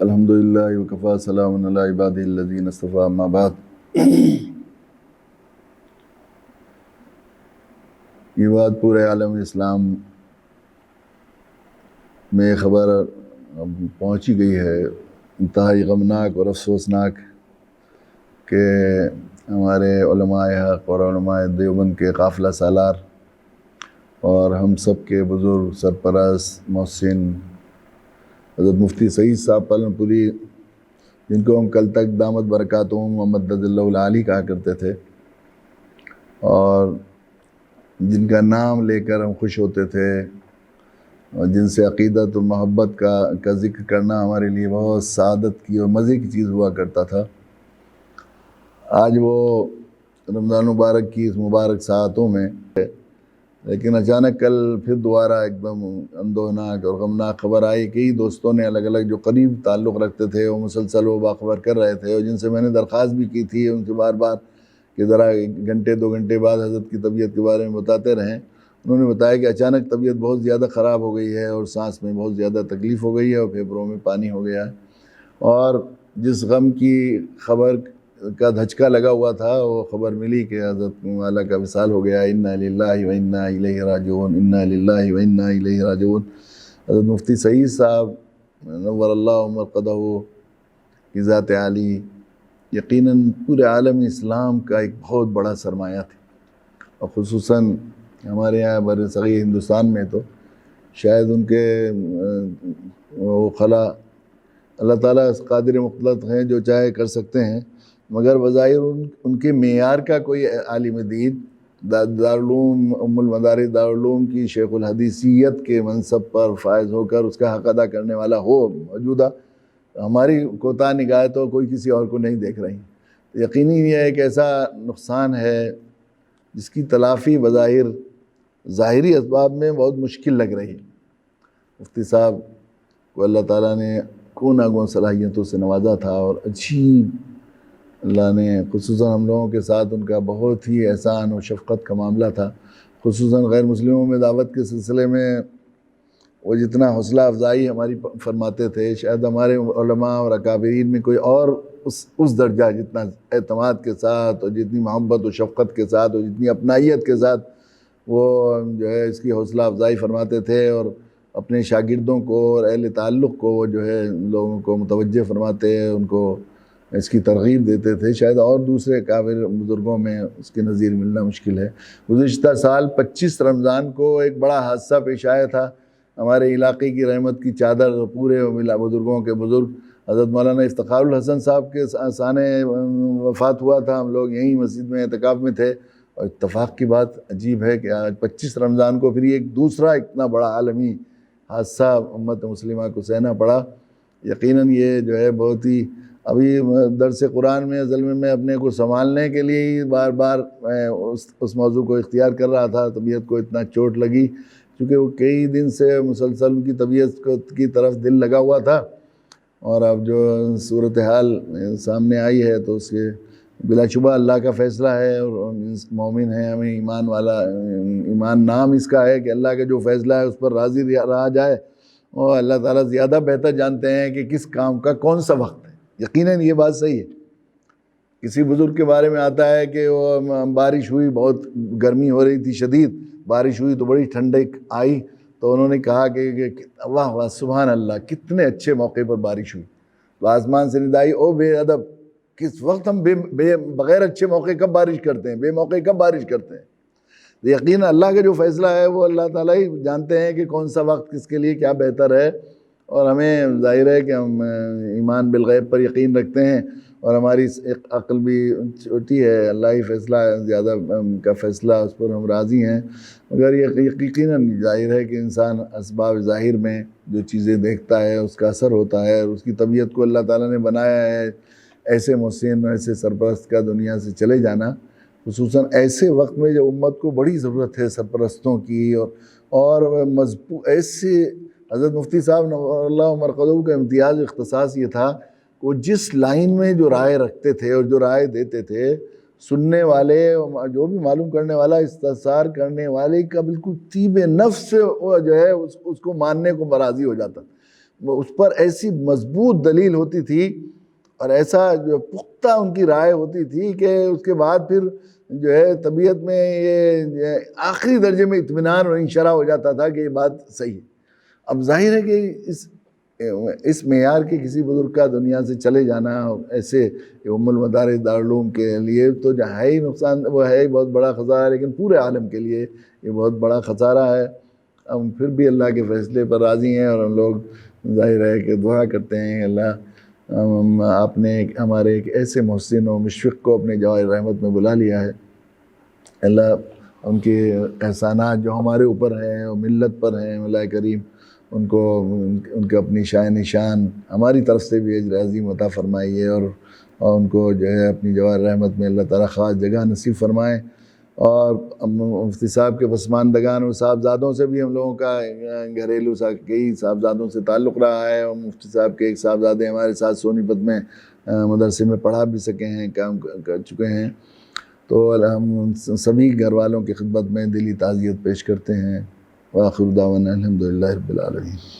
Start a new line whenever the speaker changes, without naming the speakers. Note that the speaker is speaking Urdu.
الحمدللہ وکفا سلام علی عبادہ الذین اصطفیٰ اما بعد۔ یہ بات پورے عالم اسلام میں خبر پہنچی گئی ہے، انتہائی غمناک اور افسوسناک، کہ ہمارے علماء حق اور علماء دیوبند کے قافلہ سالار اور ہم سب کے بزرگ سرپرست محسن حضرت مفتی سعید صاحب پالن پوری، جن کو ہم کل تک دامت برکاتہم ومدد اللہ العالی کہا کرتے تھے، اور جن کا نام لے کر ہم خوش ہوتے تھے اور جن سے عقیدت و محبت کا ذکر کرنا ہمارے لیے بہت سعادت کی اور مزے کی چیز ہوا کرتا تھا، آج وہ رمضان مبارک کی اس مبارک ساعتوں میں، لیکن اچانک کل پھر دوبارہ ایک دم اندوہناک اور غمناک خبر آئی۔ کئی دوستوں نے الگ الگ جو قریب تعلق رکھتے تھے وہ مسلسل وہ باخبر کر رہے تھے، اور جن سے میں نے درخواست بھی کی تھی ان سے بار بار کہ ذرا گھنٹے دو گھنٹے بعد حضرت کی طبیعت کے بارے میں بتاتے رہیں۔ انہوں نے بتایا کہ اچانک طبیعت بہت زیادہ خراب ہو گئی ہے اور سانس میں بہت زیادہ تکلیف ہو گئی ہے اور پھیپھڑوں میں پانی ہو گیا ہے، اور جس غم کی خبر کا دھچکا لگا ہوا تھا وہ خبر ملی کہ حضرت والا کا وصال ہو گیا۔ انا للہ و انا الیہ راجعون، انا للہ و انا الیہ راجعون۔ حضرت مفتی سعید صاحب نور اللہ مرقدہ کی ذات عالی یقیناً پورے عالم اسلام کا ایک بہت بڑا سرمایہ تھے، اور خصوصاً ہمارے یہاں بر صغیر ہندوستان میں تو شاید ان کے وہ خلا اللہ تعالیٰ قادر مطلق ہیں، جو چاہے کر سکتے ہیں، مگر بظاہر ان کے معیار کا کوئی عالم دین دارالعلوم ام المدارس دارالعلوم کی شیخ الحدیثیت کے منصب پر فائز ہو کر اس کا حق ادا کرنے والا ہو موجودہ، ہماری کوتاہ نگاہ تو کوئی کسی اور کو نہیں دیکھ رہی۔ یقینی یہ ایک ایسا نقصان ہے جس کی تلافی بظاہر ظاہری اسباب میں بہت مشکل لگ رہی ہے۔ مفتی صاحب کو اللہ تعالیٰ نے گوناگون صلاحیتوں سے نوازا تھا، اور عجیب اللہ نے خصوصاً ہم لوگوں کے ساتھ ان کا بہت ہی احسان و شفقت کا معاملہ تھا، خصوصاً غیر مسلموں میں دعوت کے سلسلے میں وہ جتنا حوصلہ افزائی ہماری فرماتے تھے، شاید ہمارے علماء اور اکابرین میں کوئی اور اس درجہ جتنا اعتماد کے ساتھ اور جتنی محبت و شفقت کے ساتھ اور جتنی اپنائیت کے ساتھ وہ جو ہے اس کی حوصلہ افزائی فرماتے تھے، اور اپنے شاگردوں کو اور اہل تعلق کو وہ جو ہے لوگوں کو متوجہ فرماتے، ان کو اس کی ترغیب دیتے تھے، شاید اور دوسرے کابر بزرگوں میں اس کے نظیر ملنا مشکل ہے۔ گزشتہ سال 25 رمضان کو ایک بڑا حادثہ پیش آیا تھا، ہمارے علاقے کی رحمت کی چادر پورے بزرگوں کے بزرگ حضرت مولانا افتخار الحسن صاحب کے سانے وفات ہوا تھا۔ ہم لوگ یہیں مسجد میں اعتکاف میں تھے، اور اتفاق کی بات عجیب ہے کہ آج 25 رمضان کو پھر ایک دوسرا اتنا بڑا عالمی حادثہ امت مسلمہ کو سہنا پڑا۔ یقیناً یہ جو ہے بہت ہی، ابھی درس قرآن میں اصل میں اپنے کو سنبھالنے کے لیے ہی بار بار اس موضوع کو اختیار کر رہا تھا، طبیعت کو اتنا چوٹ لگی، کیونکہ وہ کئی دن سے مسلسل ان کی طبیعت کی طرف دل لگا ہوا تھا، اور اب جو صورتحال سامنے آئی ہے تو اس کے بلا شبہ اللہ کا فیصلہ ہے، اور مومن ہیں، ہمیں ایمان نام اس کا ہے کہ اللہ کا جو فیصلہ ہے اس پر راضی رہا جائے، اور اللہ تعالیٰ زیادہ بہتر جانتے ہیں کہ کس کام کا کون سا وقت ہے۔ یقیناً یہ بات صحیح ہے۔ کسی بزرگ کے بارے میں آتا ہے کہ وہ بارش ہوئی، بہت گرمی ہو رہی تھی شدید، بارش ہوئی تو بڑی ٹھنڈک آئی، تو انہوں نے کہا کہ واہ واہ سبحان اللہ، کتنے اچھے موقع پر بارش ہوئی۔ تو آسمان سے ندائی، او بے ادب، کس وقت ہم بغیر اچھے موقع کب بارش کرتے ہیں، بے موقع کب بارش کرتے ہیں۔ یقیناً اللہ کا جو فیصلہ ہے وہ اللہ تعالیٰ ہی جانتے ہیں کہ کون سا وقت کس کے لیے کیا بہتر ہے، اور ہمیں ظاہر ہے کہ ہم ایمان بالغیب پر یقین رکھتے ہیں، اور ہماری عقل بھی چھوٹی ہے، اللہ ہی فیصلہ زیادہ کا فیصلہ اس پر ہم راضی ہیں، مگر یہ یقیناً ظاہر ہے کہ انسان اسباب ظاہر میں جو چیزیں دیکھتا ہے اس کا اثر ہوتا ہے، اور اس کی طبیعت کو اللہ تعالیٰ نے بنایا ہے ایسے محسن ایسے سرپرست کا دنیا سے چلے جانا، خصوصاً ایسے وقت میں جو امت کو بڑی ضرورت ہے سرپرستوں کی، اور ایسے حضرت مفتی صاحب نور اللہ مرقدہ کا امتیاز اختصاص یہ تھا کہ وہ جس لائن میں جو رائے رکھتے تھے اور جو رائے دیتے تھے، سننے والے جو بھی معلوم کرنے والا استفسار کرنے والے کا بالکل طیب نفس سے وہ جو ہے اس کو ماننے کو راضی ہو جاتا۔ اس پر ایسی مضبوط دلیل ہوتی تھی اور ایسا جو پختہ ان کی رائے ہوتی تھی کہ اس کے بعد پھر جو ہے طبیعت میں یہ آخری درجے میں اطمینان اور انشراح ہو جاتا تھا کہ یہ بات صحیح ہے۔ اب ظاہر ہے کہ اس معیار کے کسی بزرگ کا دنیا سے چلے جانا ایسے ام المدارس دارالعلوم کے لیے تو جو ہے ہی نقصان، وہ ہے ہی بہت بڑا خسارہ، لیکن پورے عالم کے لیے یہ بہت بڑا خسارہ ہے۔ ہم پھر بھی اللہ کے فیصلے پر راضی ہیں اور ہم لوگ ظاہر ہے کہ دعا کرتے ہیں کہ اللہ آپ نے ہمارے ایک ایسے محسن و مشفق کو اپنے جوار رحمت میں بلا لیا ہے۔ اللہ ان کے احسانات جو ہمارے اوپر ہیں اور ملت پر ہیں، مولا کریم ان کو ان کے اپنی شان نشان ہماری طرف سے بھی اجر عظیم عطا فرمائیے اور ان کو جو ہے اپنی جوار رحمت میں اللہ تعالیٰ خاص جگہ نصیب فرمائیں۔ اور مفتی صاحب کے پسماندگان اور صاحبزادوں سے بھی ہم لوگوں کا گھریلو کئی صاحبزادوں سے تعلق رہا ہے، اور مفتی صاحب کے ایک صاحبزادے ہمارے ساتھ سونی پت میں مدرسے میں پڑھا بھی سکے ہیں، کام کر چکے ہیں۔ تو ہم سبھی گھر والوں کی خدمت میں دلی تعزیت پیش کرتے ہیں۔ وآخر دعوانا الحمدللہ رب العالمین۔